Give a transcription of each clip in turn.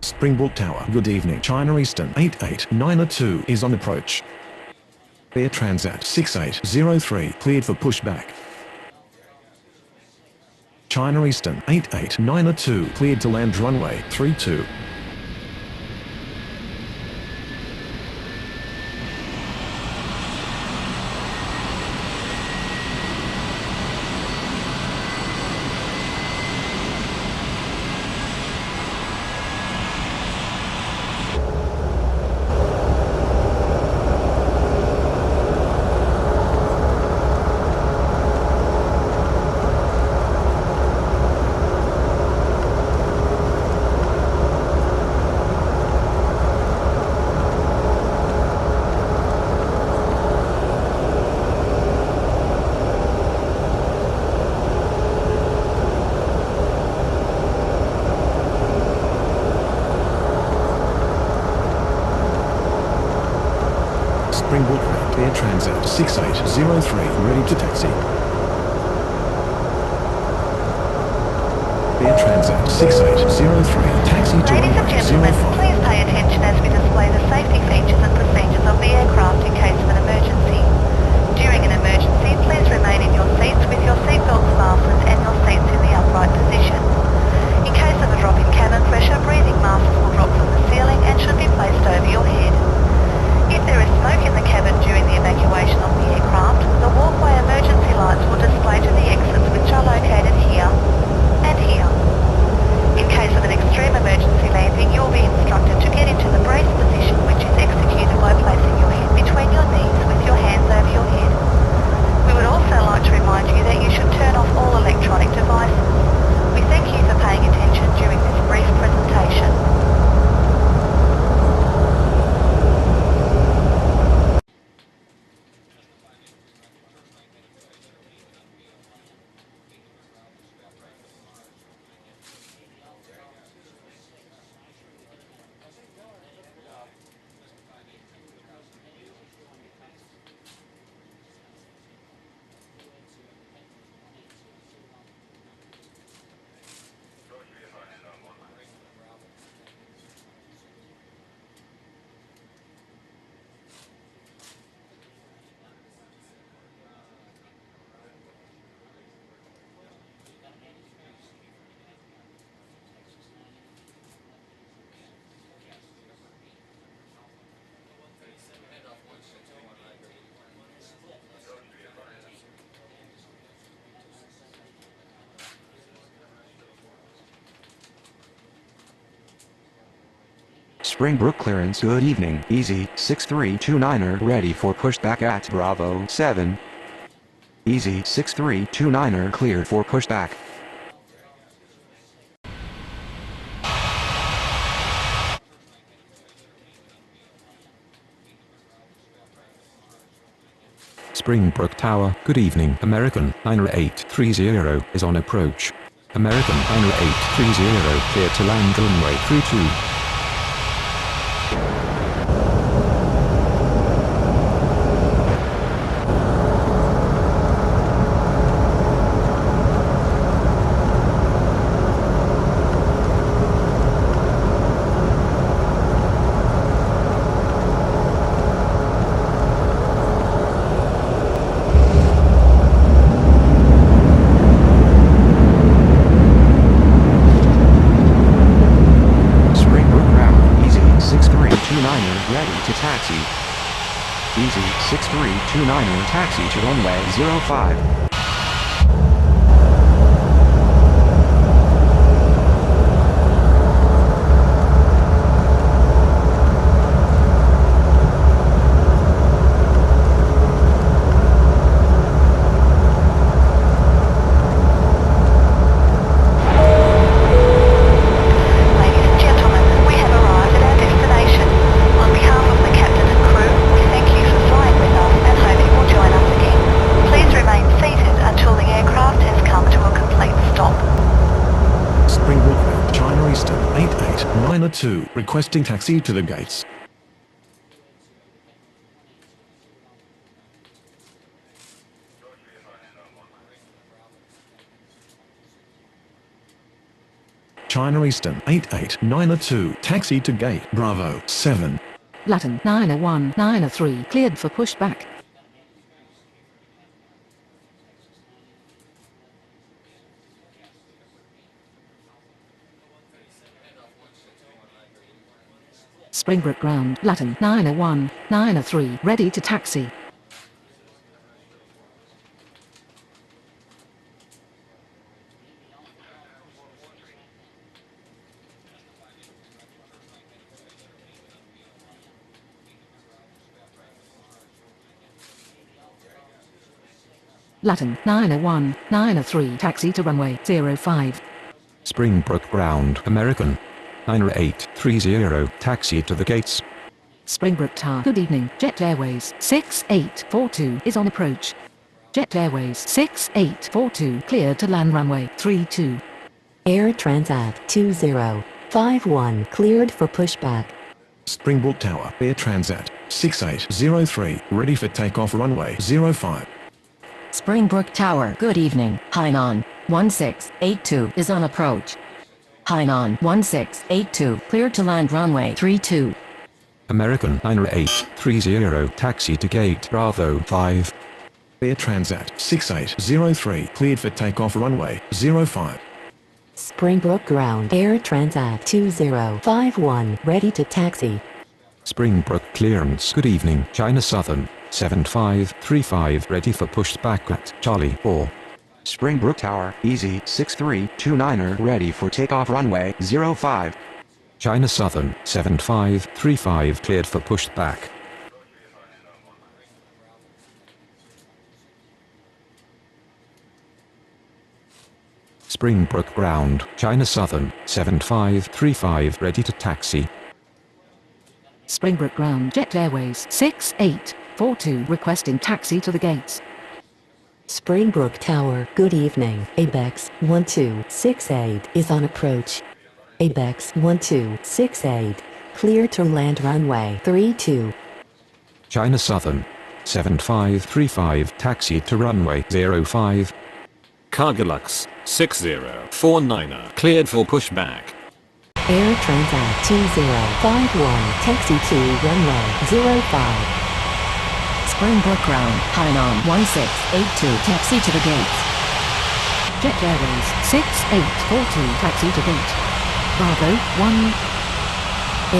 Springbrook Tower. Good evening. China Eastern 8892 is on approach. Air Transat 6803 cleared for pushback. China Eastern 8892 cleared to land runway 32. Springbrook Air Transat 6803 ready to taxi. Air Transat 6803 taxi to Ladies and runway gentlemen, 05. please pay attention as we display the safety features and procedures of the aircraft in case of an emergency. During an emergency, please remain in your seats with your seatbelts fastened and your seats in the upright position. In case of a drop in cabin pressure, breathing masks will drop from the ceiling and should be placed over your head. If there is smoke in the cabin during the evacuation of the aircraft, the walkway emergency lights will display to the exits which are located here and here. In case of an extreme emergency landing, you will be instructed to get into the brace position, which is executed by placing your head between your knees with your hands over your head. We would also like to remind you that you should turn off all electronic devices. We thank you for paying attention during this brief presentation. Springbrook clearance. Good evening. Easy 6329er ready for pushback at Bravo 7. Easy 6329er cleared for pushback. Springbrook Tower. Good evening. American Liner 830 is on approach. American Liner 830 clear to land runway 32. Ready to taxi. Easy 6329er taxi to runway 05. Requesting taxi to the gates. China Eastern 8892, taxi to gate Bravo 7. Latin 901, 903, cleared for pushback. Springbrook ground, Latin 901, 903, ready to taxi. Latin 901, 903, taxi to runway 05. Springbrook ground, American 90830, taxi to the gates. Springbrook Tower, good evening, Jet Airways 6842 is on approach. Jet Airways 6842 cleared to land runway 32. Air Transat 2051 cleared for pushback. Springbrook Tower, Air Transat 6803, ready for takeoff runway 05. Springbrook Tower, good evening, Hainan 1682 is on approach. Hainan 1682 cleared to land runway 32. American 90830, taxi to gate Bravo 5. Air Transat 6803, cleared for takeoff runway 05. Springbrook ground, Air Transat 2051 ready to taxi. Springbrook clearance, good evening, China Southern 7535, ready for pushback at Charlie 4. Springbrook Tower, Easy 6329er, ready for takeoff runway 05. China Southern 7535, cleared for pushback. Springbrook ground, China Southern 7535, ready to taxi. Springbrook ground, Jet Airways 6842 requesting taxi to the gates. Springbrook Tower, good evening, ABEX 1268 is on approach. ABEX 1268 clear to land runway 32. China Southern 7535, taxi to runway 05. Cargolux 6049er, cleared for pushback. Air Transat 2051 taxi to runway 05. Springbrook ground, Hainan 1682 taxi to the gates. Jet Airways 6842 taxi to gate Bravo 1.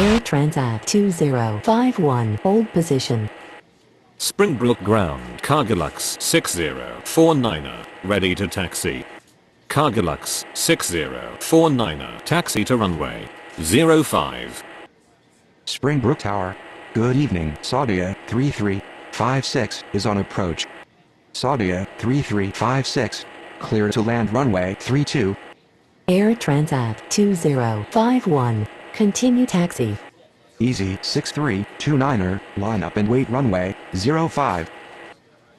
Air Transat 2051 hold position. Springbrook ground, Cargolux 6049er, ready to taxi. Cargolux 6049er, taxi to runway 05. Springbrook Tower, good evening, Saudia 3356 is on approach. Saudia 3356, clear to land runway 32. Air Transat 2051 continue taxi. Easy 6329er, line up and wait runway 05.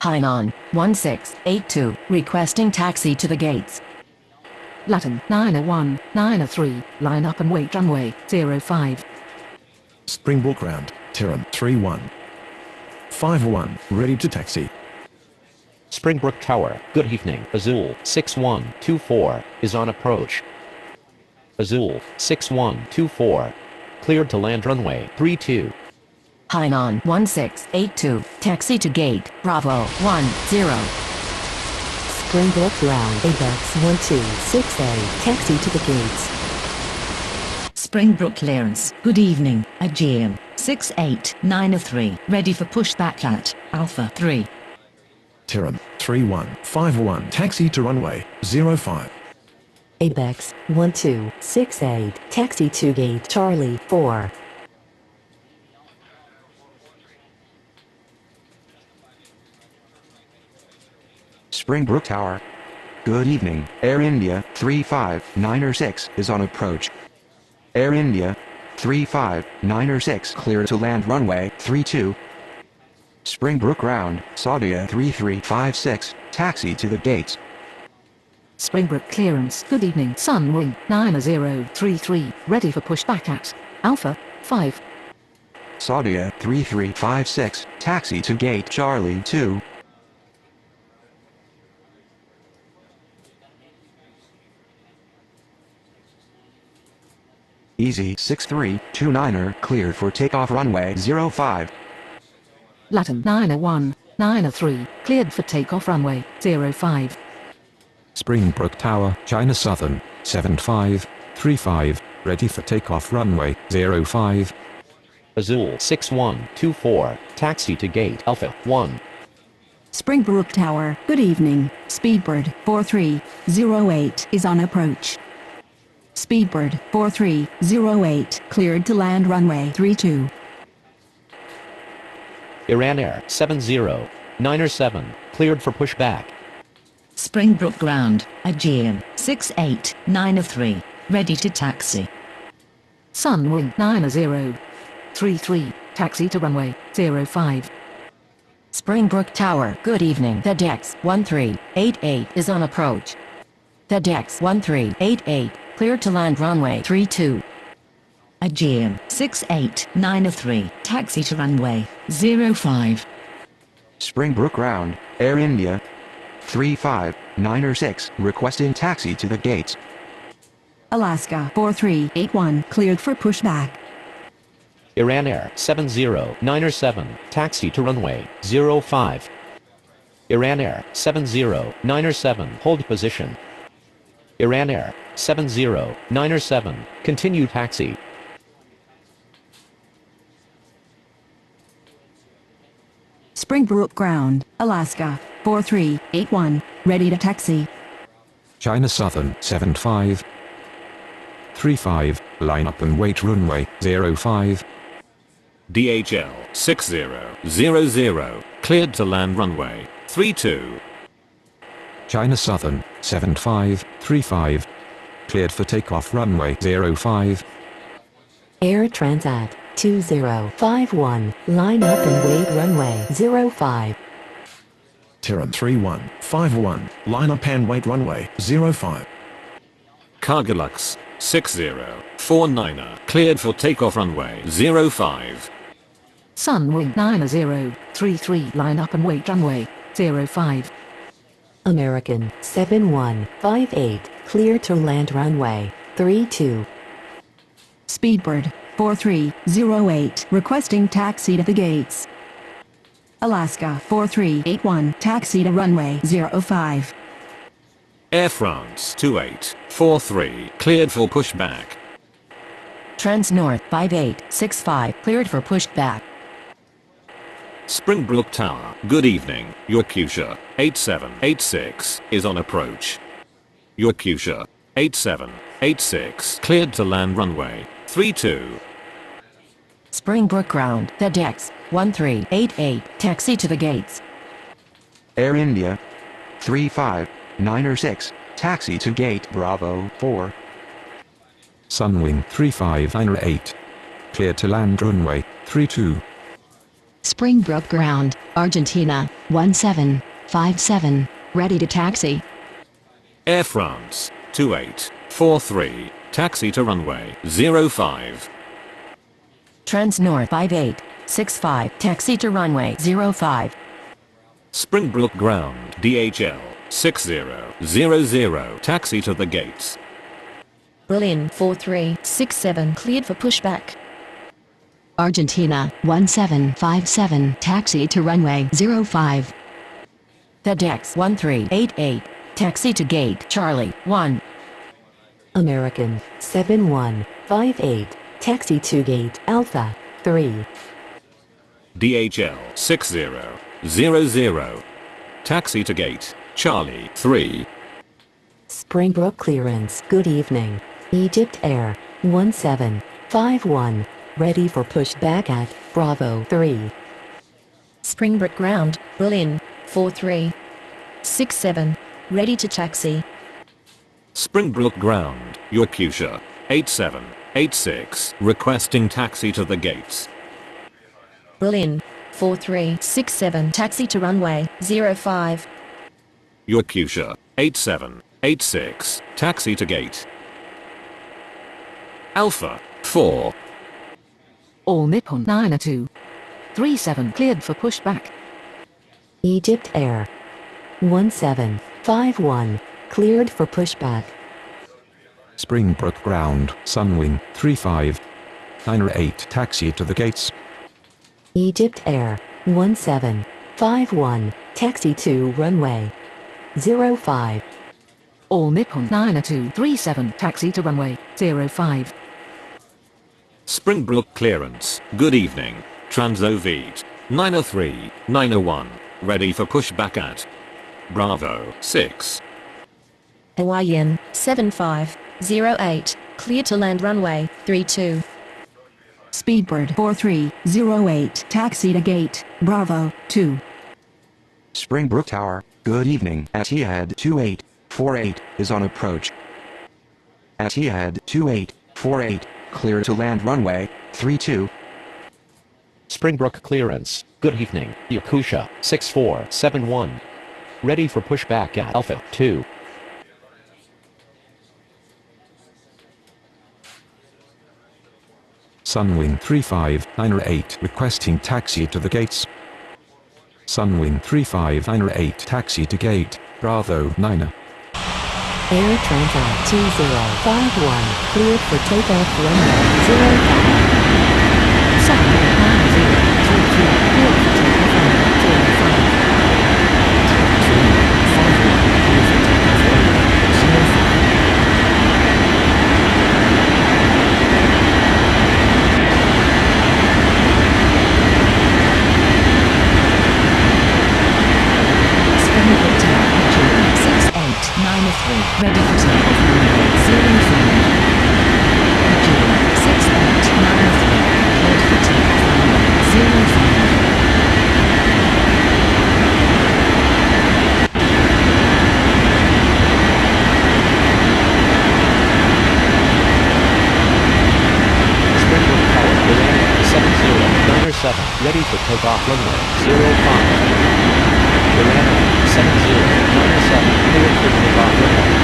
Hainan 1682 requesting taxi to the gates. Latin 901, 903, line up and wait runway 05. Springbrook ground, Terran 3151, ready to taxi. Springbrook Tower, good evening, Azul 6124 is on approach. Azul 6124 cleared to land runway 32. Hainan 1682 taxi to gate Bravo 10. Springbrook ground, ABEX 1268 taxi to the gates. Springbrook clearance, good evening, Aegean 6893, ready for pushback at Alpha 3. Terran 3151, taxi to runway 05. ABEX 1268 taxi to gate Charlie 4. Springbrook Tower, good evening, Air India 359er6 is on approach. Air India 359er6, clear to land runway 32. Springbrook ground, Saudia 3356, taxi to the gates. Springbrook clearance, good evening, Sunwing 9033, ready for pushback at Alpha 5. Saudia 3356, taxi to gate Charlie 2. Easy 6329er cleared for takeoff runway 05. Latin 901, 903, cleared for takeoff runway 05. Springbrook Tower, China Southern, 7535, ready for takeoff runway 05. Azul 6124, taxi to gate Alpha 1. Springbrook Tower, good evening. Speedbird 4308 is on approach. Speedbird 4308 cleared to land runway 32. Iran Air 7097, cleared for pushback. Springbrook Ground, Aegean 6893, ready to taxi. Sunwing 9033, taxi to runway 05. Springbrook Tower, good evening. The Dex 1388 is on approach. The Dex 1388, cleared to land runway 32. Aegean 6893, taxi to runway 05. Springbrook Ground, Air India 35906 requesting taxi to the gates. Alaska 4381 cleared for pushback. Iran Air 7097, taxi to runway 05. Iran Air 7097, hold position. Iran Air 7097, continue taxi. Springbrook Ground, Alaska 4381, ready to taxi. China Southern, 7535, line up and wait runway 05. DHL 6000, cleared to land runway 32. China Southern, 7535, cleared for takeoff runway 05. Air Transat 2051, line up and wait runway 05. Terran 3151, line up and wait runway 05. Cargolux 6049, cleared for takeoff runway 05. Sunwing 9033, line up and wait runway 05. American 7158, clear to land runway 32. Speedbird 4308 requesting taxi to the gates. Alaska 4381 taxi to runway 05. Air France 2843, cleared for pushback. Transnorth 5865, cleared for pushback. Springbrook Tower, good evening. Your Fuchsia 8786 is on approach. Your Fuchsia 8786, cleared to land runway 32. Springbrook Ground, The Dex 1388, taxi to the gates. Air India 35906, taxi to gate Bravo 4. Sunwing 3598, cleared to land runway 32. Springbrook Ground, Argentina 1757, ready to taxi. Air France 2843, taxi to runway 05. Transnorth 5865, taxi to runway 05. Springbrook Ground, DHL 6000, taxi to the gates. Berlin 4367, cleared for pushback. Argentina 1757, taxi to runway 05. The Dex 1388, taxi to gate Charlie 1. American 7158, taxi to gate Alpha 3. DHL 6000, taxi to gate Charlie 3. Springbrook clearance, good evening. Egypt Air 1751, ready for pushback at Bravo 3. Springbrook Ground, Berlin 4367, ready to taxi. Springbrook Ground, your Fuchsia 8786, requesting taxi to the gates. Berlin 4367, taxi to runway 05. Your Fuchsia 8786, taxi to gate Alpha 4. All Nippon 90237, cleared for pushback. Egypt Air 1751, cleared for pushback. Springbrook Ground, Sunwing, 35908, taxi to the gates. Egypt Air 1751, taxi to runway 05. All Nippon 90237, taxi to runway 05. Springbrook clearance, good evening. Transovete 903, 901, ready for pushback at Bravo 6. Hawaiian 7508, clear to land runway 32. Speedbird 4308, taxi to gate, Bravo, 2. Springbrook Tower, good evening. Etihad 2848 is on approach. Etihad 2848, clear to land runway 32. Springbrook clearance, good evening. Yakusha 6471. Ready for pushback at Alpha 2. Sunwing 35908, requesting taxi to the gates. Sunwing 35908, taxi to gate, Bravo 9. Air Transit 2051, cleared for takeoff runway 05. Sunwing 9033, cleared for takeoff runway 05. Ready for takeoff runway 05. June 6893, ready for takeoff runway 05. Springbrook Tower, Garena 7097, ready for takeoff runway 05. Garena 7097, cleared for takeoff runway 05.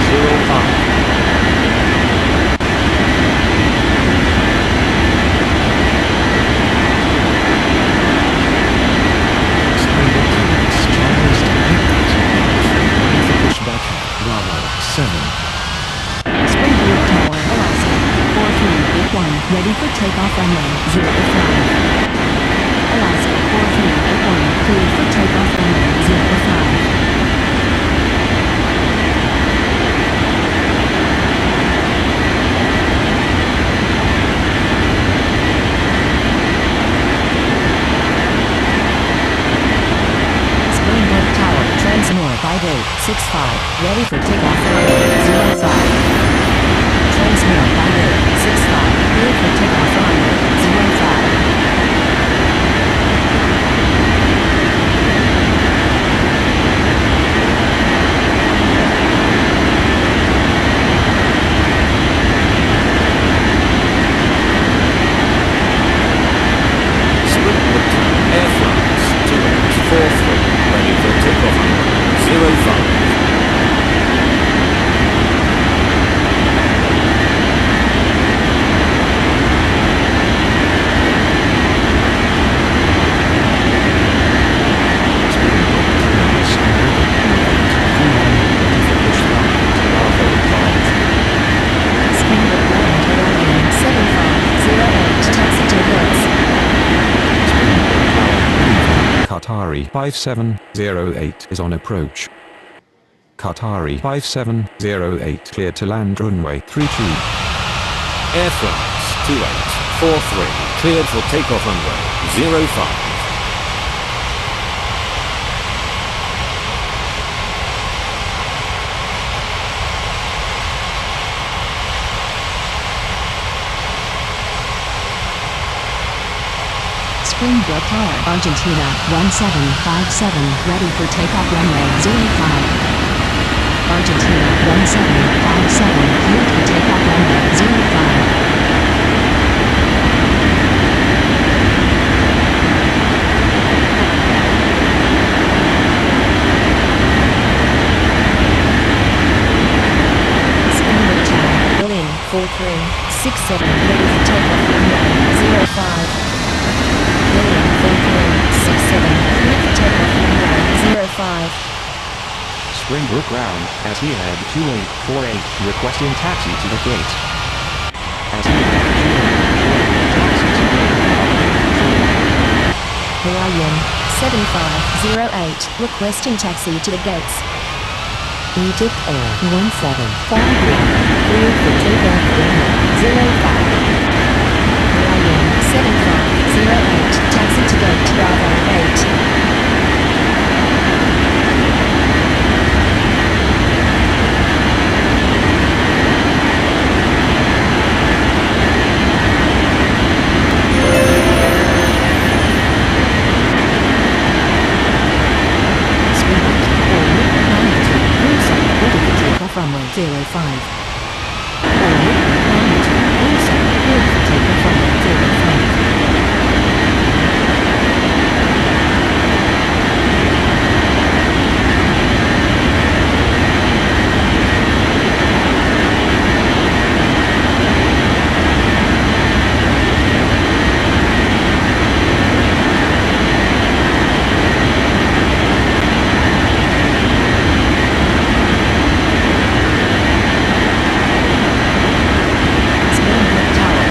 Springbrook Tower, Alaska, 4381, ready for takeoff runway 05. Alaska 4381, cleared for takeoff runway 05. Springbrook Tower, Transnorth 5865, ready for takeoff runway 05. Transnorth 5865, cleared for takeoff runway 05. Springbrook Tower, Air France 2843, ready for takeoff runway 05. Springbrook Ground, Hawaiian 7508, taxi to gates. Qatari 5708 is on approach. Qatari 5708, clear to land runway 32. Air France 2843, cleared for takeoff runway 05. Springbrook Tower, Argentina, 1757, ready for takeoff runway 05. Argentina, 1757, cleared for takeoff runway 05. Springbrook Tower, Berlin 4367, ready for takeoff runway 05. Berlin 4367, cleared for takeoff runway 05. Springbrook ground, as he had 2848, requesting taxi to the gate. As he had 2848, taxi to gate. Hawaiian 7508, requesting taxi to the gates. Egypt Air 1751, cleared for takeoff runway 05. Hawaiian 7508, taxi to gate Bravo 8. Runway 05. Also, clear for takeoff runway 05.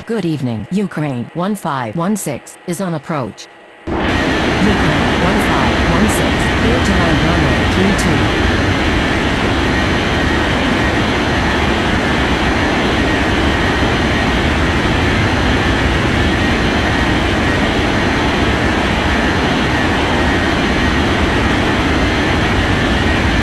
Good evening. Ukraine 1516 is on approach. Ukraine 1516, clear to land runway 32.